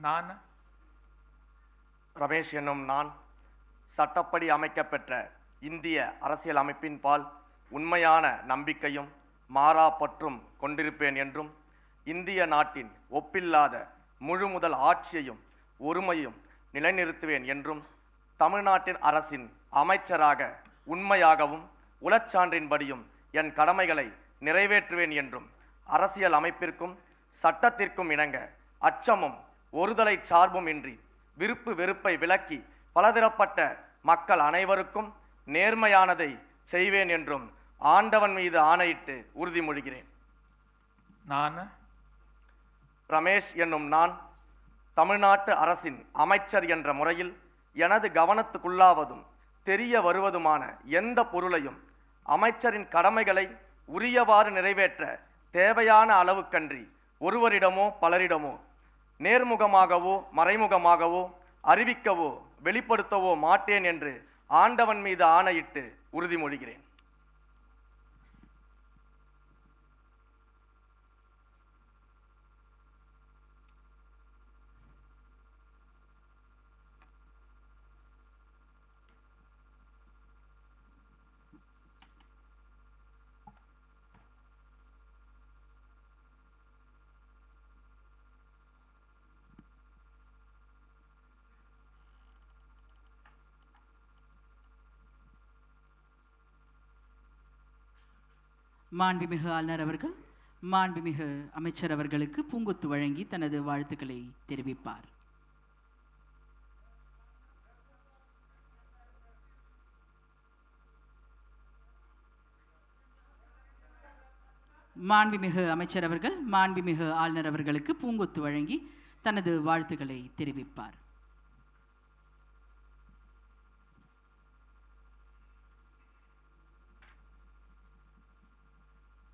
நான் ரமேஷ் என்னும் நான் சட்டப்படி அமைக்கப்பெற்ற இந்திய அரசியல் அமைப்பின் பால் உண்மையான நம்பிக்கையும் மாறாப்பற்றும் கொண்டிருப்பேன் என்றும் இந்திய நாட்டின் ஒப்பில்லாத முழுமுதல் ஆட்சியையும் ஒருமையும் நிலைநிறுத்துவேன் என்றும் தமிழ்நாட்டின் அரசின் அமைச்சராக உண்மையாகவும் உளச்சான்றின்படியும் என் கடமைகளை நிறைவேற்றுவேன் என்றும் அரசியல் அமைப்பிற்கும் சட்டத்திற்கும் இணங்க அச்சமும் ஒருதலை சார்பும் இன்றி விருப்பு வெறுப்பை விலக்கி பலதரப்பட்ட மக்கள் அனைவருக்கும் நேர்மையானதை செய்வேன் என்றும் ஆண்டவன் மீது ஆணையிட்டு உறுதிமொழிகிறேன். நான் ரமேஷ் என்னும் நான் தமிழ்நாட்டு அரசின் அமைச்சர் என்ற முறையில் எனது கவனத்துக்குள்ளாவதும் தெரிய வருவதுமான எந்த பொருளையும் அமைச்சரின் கடமைகளை உரியவாறு நிறைவேற்ற தேவையான அளவுக்கன்றி ஒருவரிடமோ பலரிடமோ நேர்முகமாகவோ மறைமுகமாகவோ அறிவிக்கவோ வெளிப்படுத்தவோ மாட்டேன் என்று ஆண்டவன் மீது ஆணையிட்டு உறுதிமொழிகிறேன். மாண்புமிகு ஆளுநர் அவர்கள் மாண்புமிகு அமைச்சர் அவர்களுக்கு பூங்கொத்து வழங்கி தனது வாழ்த்துக்களை தெரிவிப்பார். மாண்புமிகு அமைச்சர் அவர்கள் மாண்புமிகு ஆளுநர் அவர்களுக்கு பூங்கொத்து வழங்கி தனது வாழ்த்துக்களை தெரிவிப்பார்.